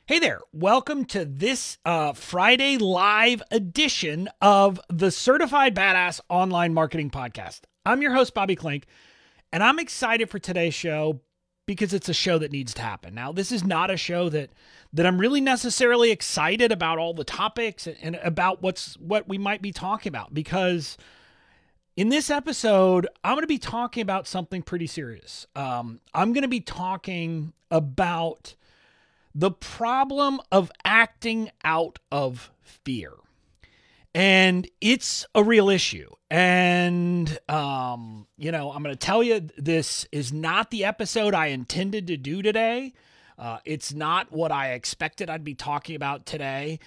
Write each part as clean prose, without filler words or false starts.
Hey there, welcome to this Friday live edition of the Certified Badass Online Marketing Podcast. I'm your host, Bobby Klink, and I'm excited for today's show because it's a show that needs to happen. Now, this is not a show that I'm really necessarily excited about all the topics and about what we might be talking about, because in this episode, I'm going to be talking about something pretty serious. I'm going to be talking about the problem of acting out of fear. And it's a real issue. And, I'm going to tell you, this is not the episode I intended to do today. It's not what I expected I'd be talking about today.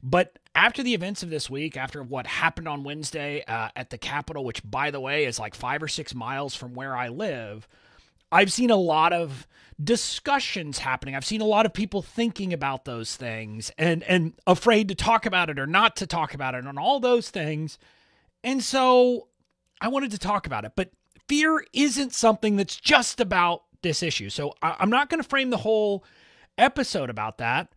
But after the events of this week, after what happened on Wednesday at the Capitol, which, by the way, is like 5 or 6 miles from where I live, I've seen a lot of discussions happening. I've seen a lot of people thinking about those things and afraid to talk about it or not to talk about it and all those things. And so I wanted to talk about it. But fear isn't something that's just about this issue. So I'm not going to frame the whole episode about that,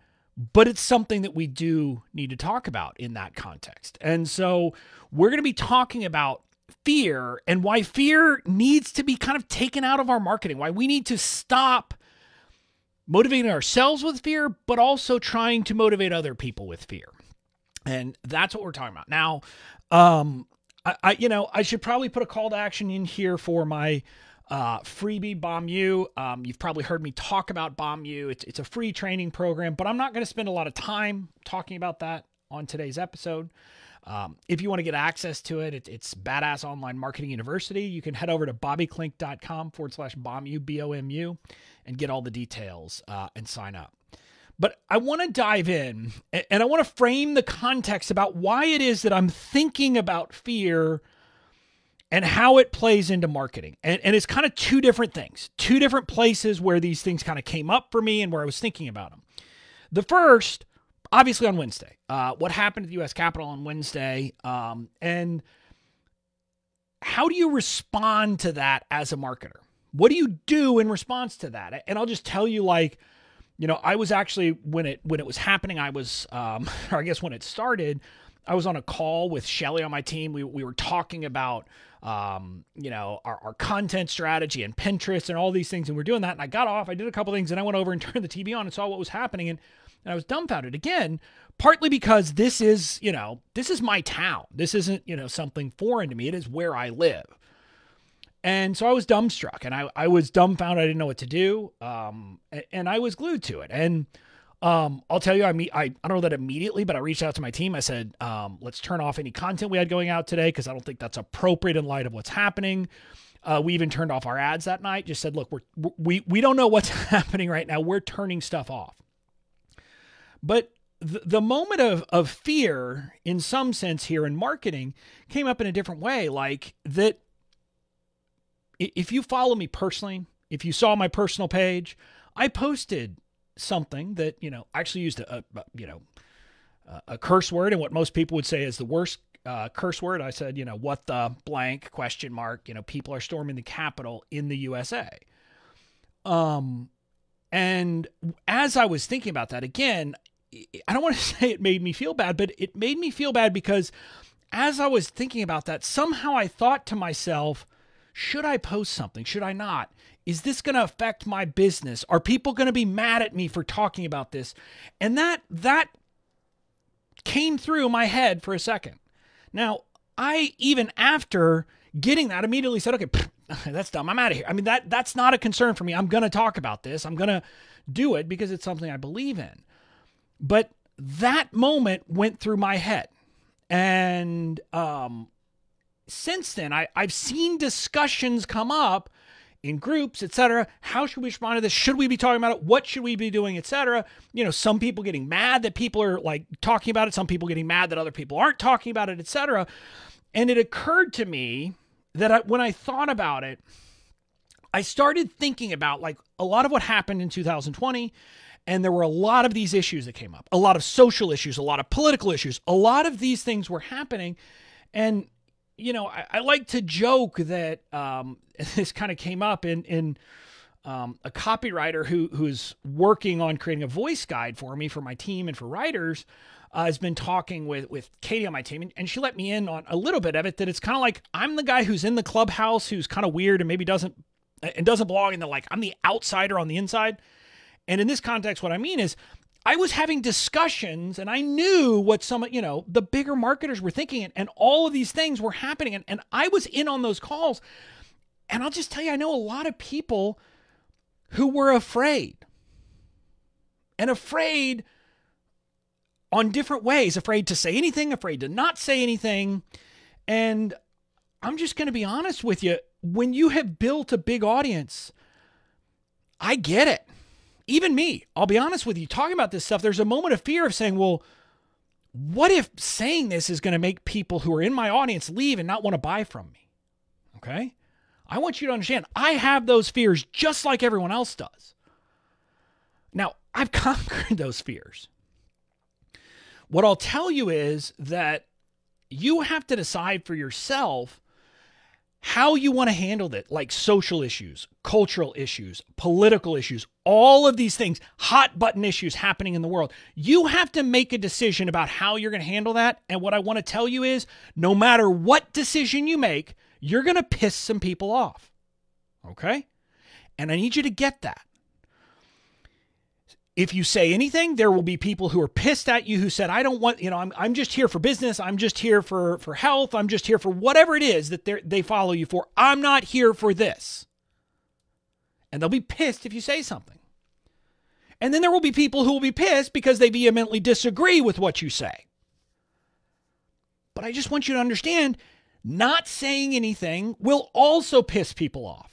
but it's something that we do need to talk about in that context. And so we're going to be talking about fear and why fear needs to be kind of taken out of our marketing, why we need to stop motivating ourselves with fear, but also trying to motivate other people with fear. And that's what we're talking about. Now, I should probably put a call to action in here for my freebie Bomb You. You've probably heard me talk about Bomb You. It's a free training program, but I'm not going to spend a lot of time talking about that on today's episode. If you want to get access to it, it's Badass Online Marketing University. You can head over to bobbyklink.com/BOMU, BOMU, and get all the details and sign up. But I want to dive in and I want to frame the context about why it is that I'm thinking about fear and how it plays into marketing. And it's kind of two different things, two different places where these things kind of came up for me and where I was thinking about them. The first, obviously on Wednesday, what happened at the U.S. Capitol on Wednesday, and how do you respond to that as a marketer? What do you do in response to that? And I'll just tell you, I was actually, when it was happening, I was, or I guess when it started, I was on a call with Shelly on my team. We were talking about, our content strategy and Pinterest and all these things, and we're doing that. And I got off, I did a couple things, and I went over and turned the TV on and saw what was happening. And I was dumbfounded again, partly because this is my town. This isn't, something foreign to me. It is where I live. And so I was dumbstruck and I was dumbfounded. I didn't know what to do. And I was glued to it. And I'll tell you, I don't know that immediately, but I reached out to my team. I said, let's turn off any content we had going out today, because I don't think that's appropriate in light of what's happening. We even turned off our ads that night, just said, look, we don't know what's happening right now. We're turning stuff off. But the moment of fear, in some sense here in marketing, came up in a different way. Like that, if you follow me personally, if you saw my personal page, I posted something that, actually used a curse word, and what most people would say is the worst curse word. I said, what the blank ? People are storming the Capitol in the USA. And as I was thinking about that, again, I don't want to say it made me feel bad, but it made me feel bad because as I was thinking about that, somehow I thought to myself, should I post something? Should I not? Is this going to affect my business? Are people going to be mad at me for talking about this? And that came through my head for a second. Now, I, even after getting that, immediately said, okay, that's dumb. I'm out of here. I mean, that's not a concern for me. I'm going to talk about this. I'm going to do it because it's something I believe in. But that moment went through my head. And since then, I've seen discussions come up in groups, etc. How should we respond to this? Should we be talking about it? What should we be doing, etc.? Some people getting mad that people are talking about it. Some people getting mad that other people aren't talking about it, etc. And it occurred to me that when I thought about it, I started thinking about a lot of what happened in 2020. And there were a lot of these issues that came up, a lot of social issues, a lot of political issues, a lot of these things were happening. And, I like to joke that this kind of came up in a copywriter who's working on creating a voice guide for me, for my team and for writers, has been talking with Katie on my team, and she let me in on a little bit of it, that it's kind of like I'm the guy who's in the clubhouse, who's kind of weird and maybe doesn't belong, and like I'm the outsider on the inside. And in this context, what I mean is I was having discussions and I knew what some, the bigger marketers were thinking, and all of these things were happening. And I was in on those calls. And I'll just tell you, I know a lot of people who were afraid, and afraid on different ways, afraid to say anything, afraid to not say anything. And I'm just going to be honest with you. When you have built a big audience, I get it. Even me, I'll be honest with you, talking about this stuff, there's a moment of fear of saying, well, what if saying this is going to make people who are in my audience leave and not want to buy from me? Okay? I want you to understand, I have those fears just like everyone else does. Now, I've conquered those fears. What I'll tell you is that you have to decide for yourself how you want to handle it, like social issues, cultural issues, political issues, all of these things, hot button issues happening in the world. You have to make a decision about how you're going to handle that. And what I want to tell you is, no matter what decision you make, you're going to piss some people off. Okay? And I need you to get that. If you say anything, there will be people who are pissed at you who said, I don't want, I'm just here for business. I'm just here for health. I'm just here for whatever it is that they follow you for. I'm not here for this. And they'll be pissed if you say something. And then there will be people who will be pissed because they vehemently disagree with what you say. But I just want you to understand, not saying anything will also piss people off.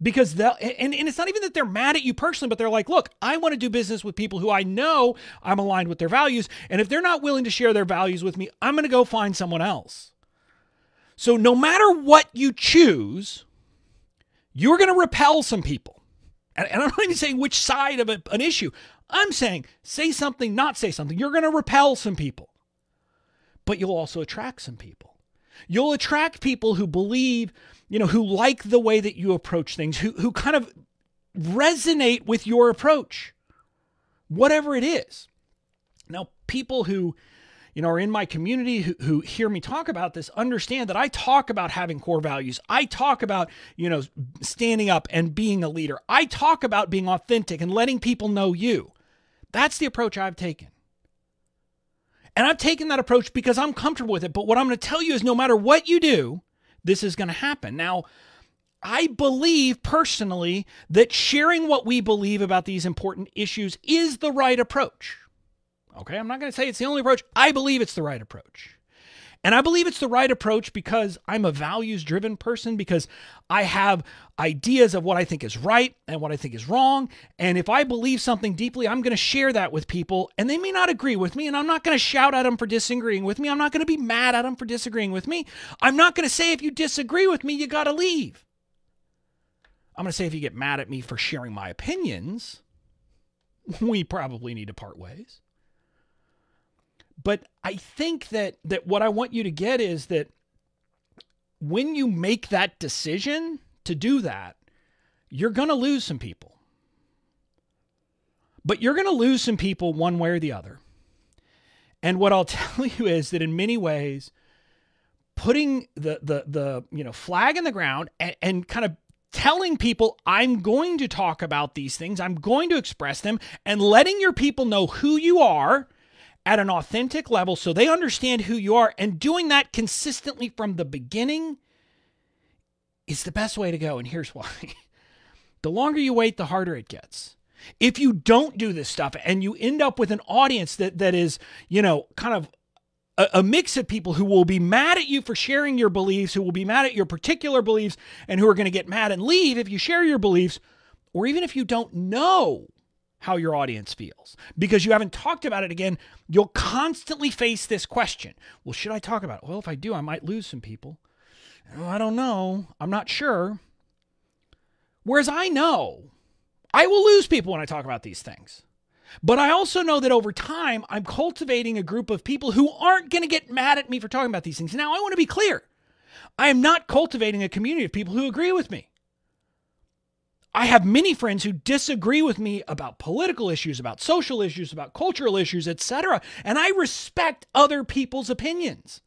Because and it's not even that they're mad at you personally, but they're like, look, I want to do business with people who I know I'm aligned with their values. And if they're not willing to share their values with me, I'm going to go find someone else. So no matter what you choose, you're going to repel some people. And I'm not even saying which side of an issue. I'm saying say something, not say something. You're going to repel some people. But you'll also attract some people. You'll attract people who believe, who like the way that you approach things, who kind of resonate with your approach, whatever it is. Now, people who, are in my community who hear me talk about this understand that I talk about having core values. I talk about, standing up and being a leader. I talk about being authentic and letting people know you. That's the approach I've taken. And I've taken that approach because I'm comfortable with it. But what I'm going to tell you is no matter what you do, this is going to happen. Now, I believe personally that sharing what we believe about these important issues is the right approach. Okay, I'm not going to say it's the only approach. I believe it's the right approach. And I believe it's the right approach because I'm a values-driven person, because I have ideas of what I think is right and what I think is wrong. And if I believe something deeply, I'm going to share that with people. And they may not agree with me, and I'm not going to shout at them for disagreeing with me. I'm not going to be mad at them for disagreeing with me. I'm not going to say, if you disagree with me, you got to leave. I'm going to say, if you get mad at me for sharing my opinions, we probably need to part ways. But I think that what I want you to get is that when you make that decision to do that, you're going to lose some people. But you're going to lose some people one way or the other. And what I'll tell you is that in many ways, putting the flag in the ground and kind of telling people, I'm going to talk about these things, I'm going to express them, and letting your people know who you are at an authentic level so they understand who you are, and doing that consistently from the beginning is the best way to go. And here's why. The longer you wait, the harder it gets. If you don't do this stuff and you end up with an audience that is, kind of a mix of people who will be mad at you for sharing your beliefs, who will be mad at your particular beliefs, and who are going to get mad and leave if you share your beliefs, or even if you don't know how your audience feels, because you haven't talked about it again, you'll constantly face this question. Well, should I talk about it? Well, if I do, I might lose some people. Oh, I don't know. I'm not sure. Whereas I know I will lose people when I talk about these things. But I also know that over time, I'm cultivating a group of people who aren't going to get mad at me for talking about these things. Now, I want to be clear. I am not cultivating a community of people who agree with me. I have many friends who disagree with me about political issues, about social issues, about cultural issues, etc. And I respect other people's opinions.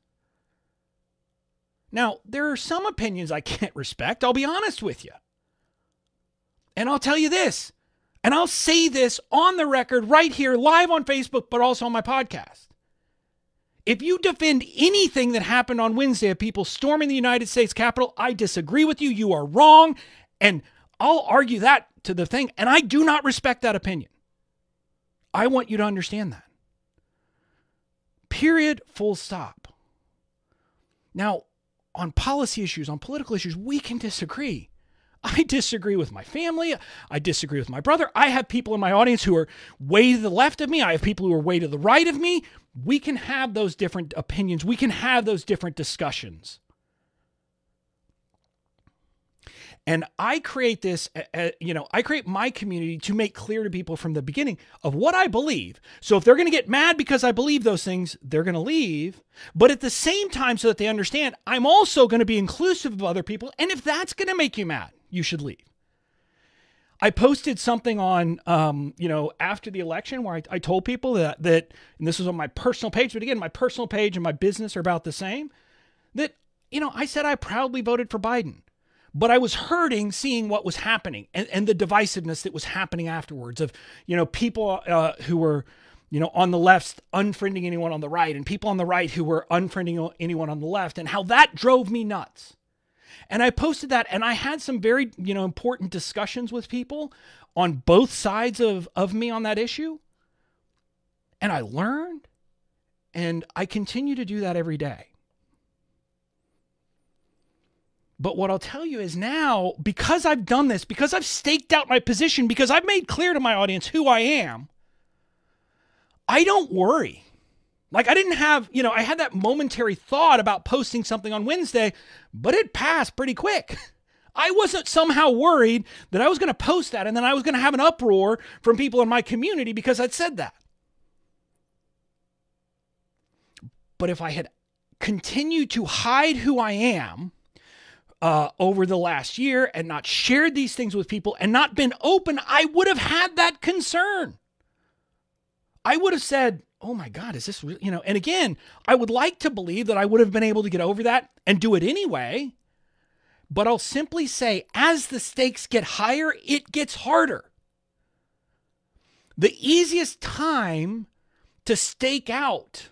Now, there are some opinions I can't respect. I'll be honest with you. And I'll tell you this, and I'll say this on the record right here, live on Facebook, but also on my podcast. If you defend anything that happened on Wednesday of people storming the United States Capitol, I disagree with you. You are wrong. And I'll argue that to the thing. And I do not respect that opinion. I want you to understand that. Period. Full stop. Now, on policy issues, on political issues, we can disagree. I disagree with my family. I disagree with my brother. I have people in my audience who are way to the left of me. I have people who are way to the right of me. We can have those different opinions. We can have those different discussions. And I create this, I create my community to make clear to people from the beginning of what I believe. So if they're going to get mad because I believe those things, they're going to leave. But at the same time, so that they understand, I'm also going to be inclusive of other people. And if that's going to make you mad, you should leave. I posted something on, after the election where I told people that, and this was on my personal page, but again, my personal page and my business are about the same, that, I said I proudly voted for Biden. But I was hurting seeing what was happening and the divisiveness that was happening afterwards of, people who were, on the left unfriending anyone on the right and people on the right who were unfriending anyone on the left and how that drove me nuts. And I posted that and I had some very, important discussions with people on both sides of me on that issue. And I learned and I continue to do that every day. But what I'll tell you is now, because I've done this, because I've staked out my position, because I've made clear to my audience who I am, I don't worry. Like I didn't have, I had that momentary thought about posting something on Wednesday, but it passed pretty quick. I wasn't somehow worried that I was going to post that and then I was going to have an uproar from people in my community because I'd said that. But if I had continued to hide who I am, over the last year and not shared these things with people and not been open, I would have had that concern. I would have said, oh my God, is this real? And again, I would like to believe that I would have been able to get over that and do it anyway. But I'll simply say, as the stakes get higher, it gets harder. The easiest time to stake out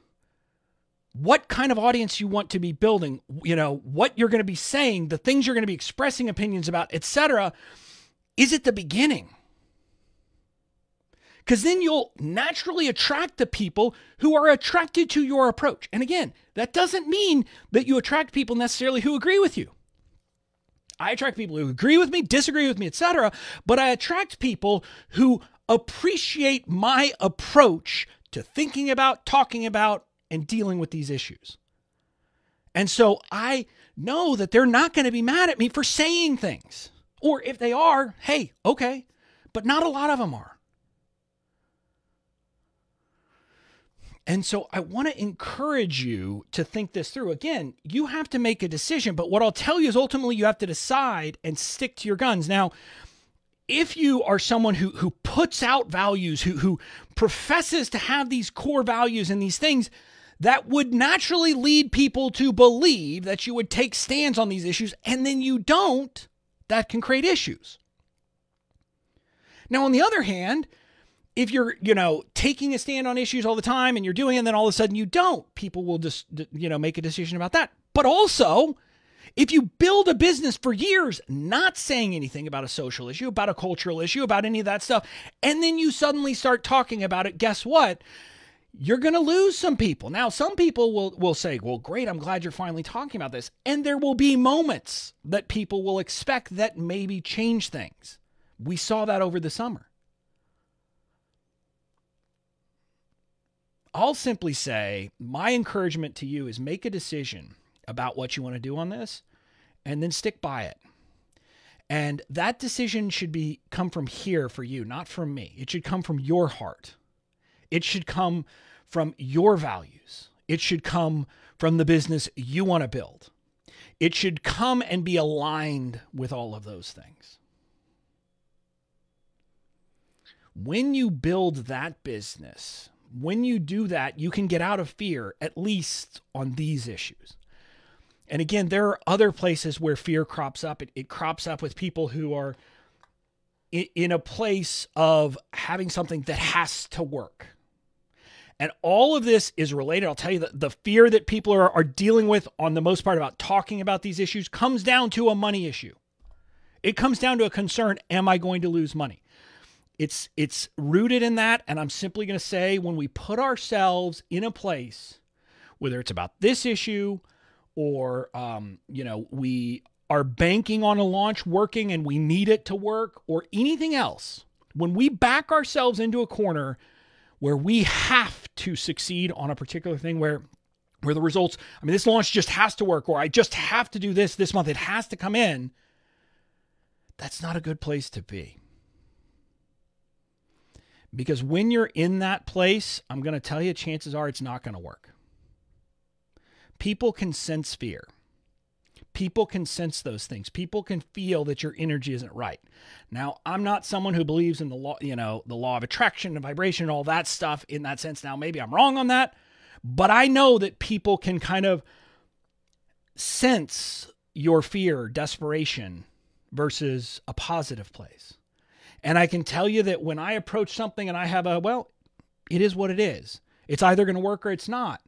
what kind of audience you want to be building, what you're going to be saying, the things you're going to be expressing opinions about, etc., is at the beginning. Because then you'll naturally attract the people who are attracted to your approach. And again, that doesn't mean that you attract people necessarily who agree with you. I attract people who agree with me, disagree with me, etc., but I attract people who appreciate my approach to thinking about, talking about, and dealing with these issues. And so I know that they're not going to be mad at me for saying things. Or if they are, hey, okay. But not a lot of them are. And so I want to encourage you to think this through. Again, you have to make a decision, but what I'll tell you is ultimately you have to decide and stick to your guns. Now, if you are someone who puts out values, who professes to have these core values and these things, that would naturally lead people to believe that you would take stands on these issues, and then you don't, that can create issues. Now, on the other hand, if you're, taking a stand on issues all the time and you're doing it, and then all of a sudden you don't, people will just, make a decision about that. But also, if you build a business for years not saying anything about a social issue, about a cultural issue, about any of that stuff, and then you suddenly start talking about it, guess what? You're going to lose some people. Now, some people will say, well, great, I'm glad you're finally talking about this. And there will be moments that people will expect that maybe change things. We saw that over the summer. I'll simply say my encouragement to you is make a decision about what you want to do on this and then stick by it. And that decision should come from here for you, not from me. It should come from your heart. It should come from your values. It should come from the business you want to build. It should come and be aligned with all of those things. When you build that business, when you do that, you can get out of fear, at least on these issues. And again, there are other places where fear crops up. It crops up with people who are in a place of having something that has to work. And all of this is related. I'll tell you that the fear that people are dealing with on the most part about talking about these issues comes down to a money issue. It comes down to a concern, am I going to lose money? It's rooted in that, and I'm simply going to say when we put ourselves in a place, whether it's about this issue or, we are banking on a launch working and we need it to work or anything else, when we back ourselves into a corner where we have to succeed on a particular thing where the results, this launch just has to work, or I just have to do this month, it has to come in, that's not a good place to be. Because when you're in that place, I'm going to tell you, chances are it's not going to work. People can sense fear. People can sense those things. People can feel that your energy isn't right. Now, I'm not someone who believes in the law, the law of attraction and vibration and all that stuff in that sense. Now, maybe I'm wrong on that, but I know that people can kind of sense your fear, desperation versus a positive place. And I can tell you that when I approach something and I have it is what it is. It's either going to work or it's not.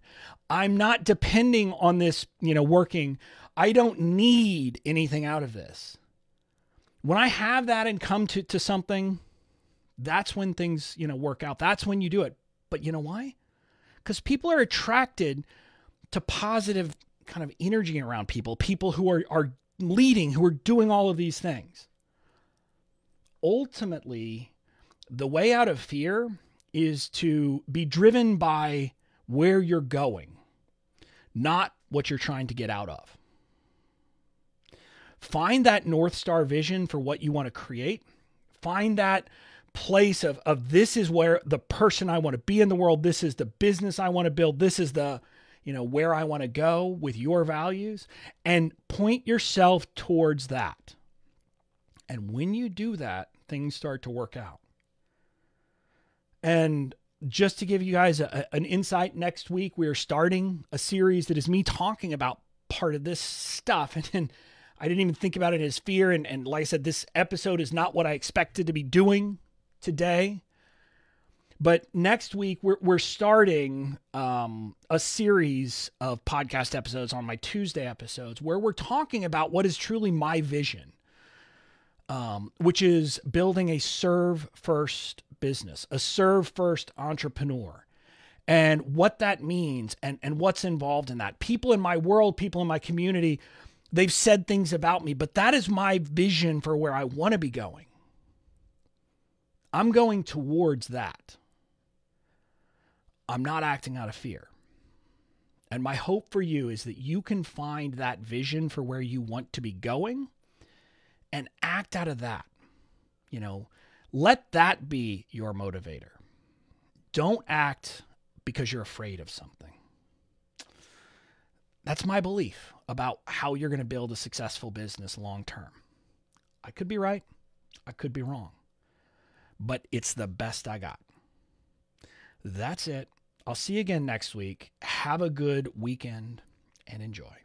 I'm not depending on this, working. I don't need anything out of this. When I have that and come to something, that's when things, work out. That's when you do it. But you know why? Because people are attracted to positive kind of energy around people who are leading, who are doing all of these things. Ultimately, the way out of fear is to be driven by where you're going, not what you're trying to get out of. Find that North Star vision for what you want to create. Find that place of this is where the person I want to be in the world. This is the business I want to build. This is the, where I want to go with your values, and point yourself towards that. And when you do that, things start to work out. And just to give you guys an insight, next week we are starting a series that is me talking about part of this stuff. And I didn't even think about it as fear. And like I said, this episode is not what I expected to be doing today. But next week we're starting a series of podcast episodes on my Tuesday episodes where we're talking about what is truly my vision. Which is building a serve-first business, a serve-first entrepreneur, and what that means and what's involved in that. People in my world, people in my community, they've said things about me, but that is my vision for where I want to be going. I'm going towards that. I'm not acting out of fear. And my hope for you is that you can find that vision for where you want to be going and act out of that. Let that be your motivator. Don't act because you're afraid of something. That's my belief about how you're going to build a successful business long term. I could be right. I could be wrong. But it's the best I got. That's it. I'll see you again next week. Have a good weekend and enjoy.